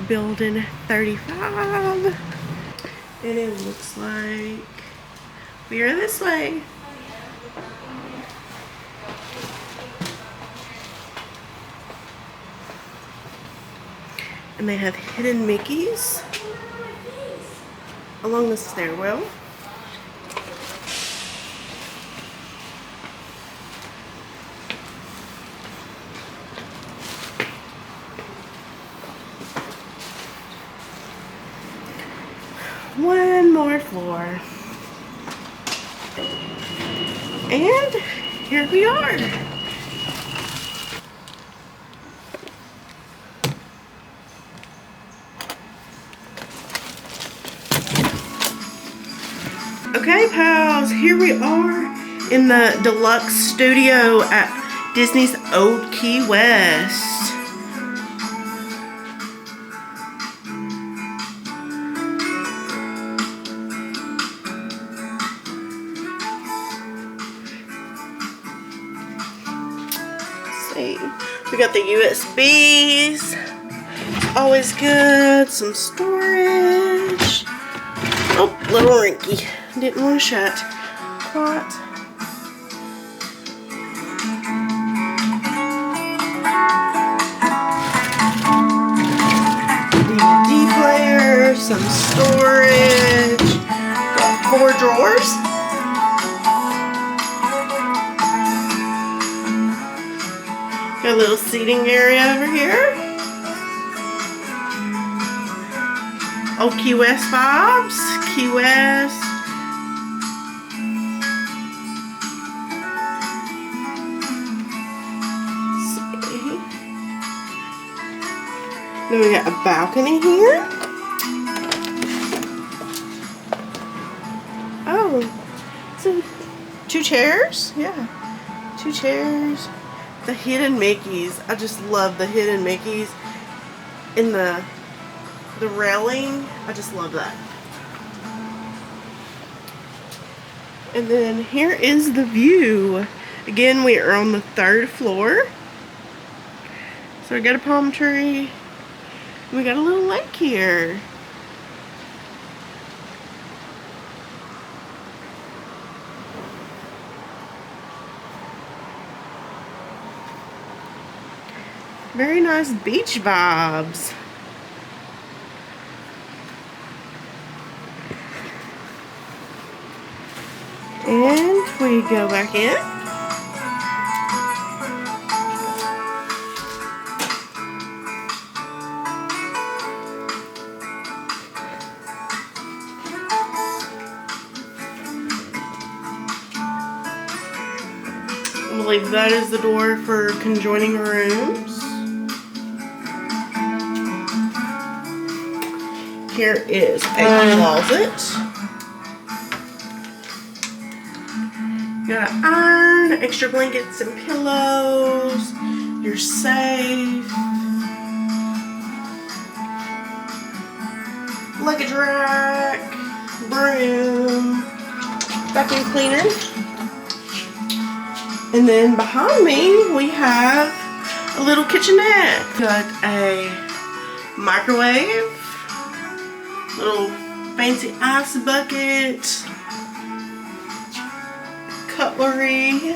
building 35. And it looks like we are this way. And they have hidden Mickeys along the stairwell. One more floor. And here we are. Okay, pals, here we are in the Deluxe Studio at Disney's Old Key West. We got the USBs, always good, some storage. Oh, little rinky, didn't want to shut. Clot. DVD player, some storage, got 4 drawers. Got a little seating area over here. Old Key West vibes. Key West. See. Then we got a balcony here. Oh, so 2 chairs. Yeah, 2 chairs. The hidden Mickeys. I just love the hidden Mickeys in the railing. I just love that. And then here is the view. Again, we are on the 3rd floor. So we got a palm tree. We got a little lake here. Very nice beach vibes. And we go back in. I believe that is the door for conjoining rooms. Here is a closet. You got an iron, extra blankets and pillows, your safe, luggage rack, broom, vacuum cleaner. And then behind me we have a little kitchenette. Got a microwave, little fancy ice bucket, cutlery.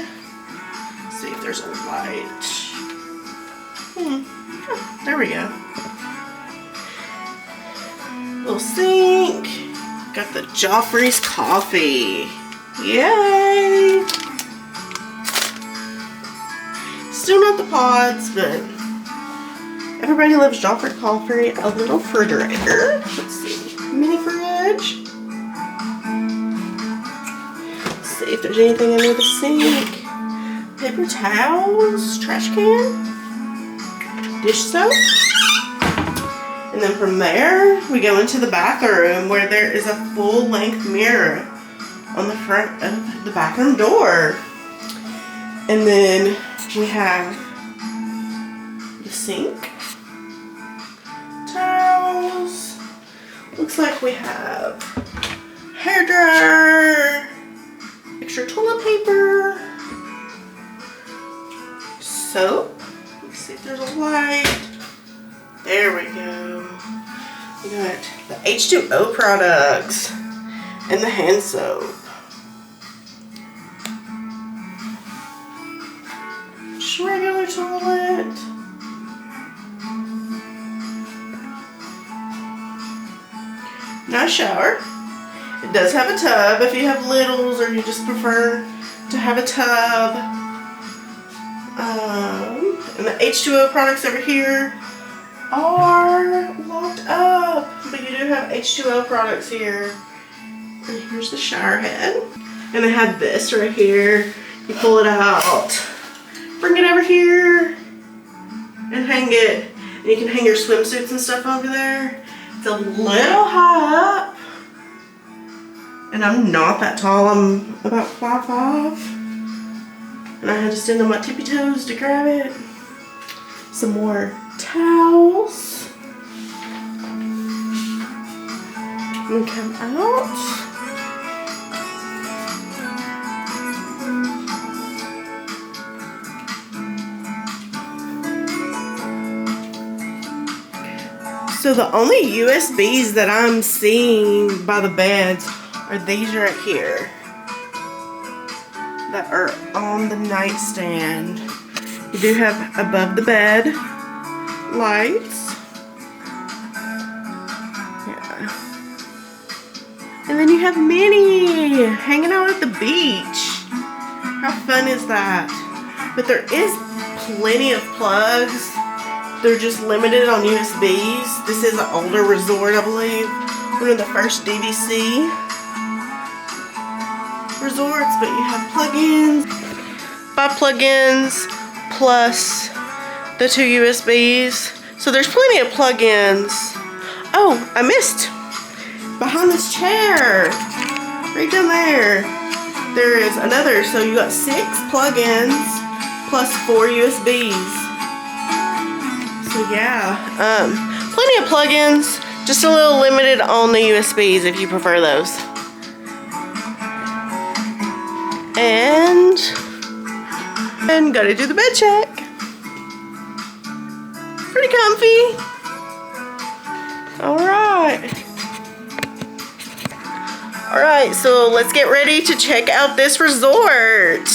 Let's see if there's a light. Oh, there we go. Little sink. Got the Joffrey's coffee. Yay! Still not the pods, but everybody loves Joffrey coffee. A little refrigerator. Let's see. Mini fridge. See if there's anything under the sink. Paper towels, trash can, dish soap. And then from there, we go into the bathroom where there is a full-length mirror on the front of the bathroom door. And then we have the sink, towels. Looks like we have hair dryer, extra toilet paper, soap. Let's see if there's a light. There we go. got the H2O products and the hand soap. Just regular toilet. Nice shower. It does have a tub if you have littles or you just prefer to have a tub. And the H2O products over here are locked up, but you do have H2O products here. And here's the shower head. And I have this right here. You pull it out, bring it over here, and hang it. And you can hang your swimsuits and stuff over there. It's a little high up. And I'm not that tall. I'm about 5'5". And I had to stand on my tippy toes to grab it. Some more towels. And come out. So the only USBs that I'm seeing by the beds are these right here that are on the nightstand. You do have above the bed lights. Yeah. And then you have Minnie hanging out at the beach. How fun is that? But there is plenty of plugs. They're just limited on USBs. This is an older resort, I believe. One of the first DVC resorts, but you have plugins. 5 plugins plus the 2 USBs. So there's plenty of plugins. Oh, I missed. Behind this chair, right down there, there is another. So you got 6 plugins plus 4 USBs. So yeah, plenty of plugins. Just a little limited on the USBs if you prefer those. And gotta do the bed check. Pretty comfy. Alright, so let's get ready to check out this resort.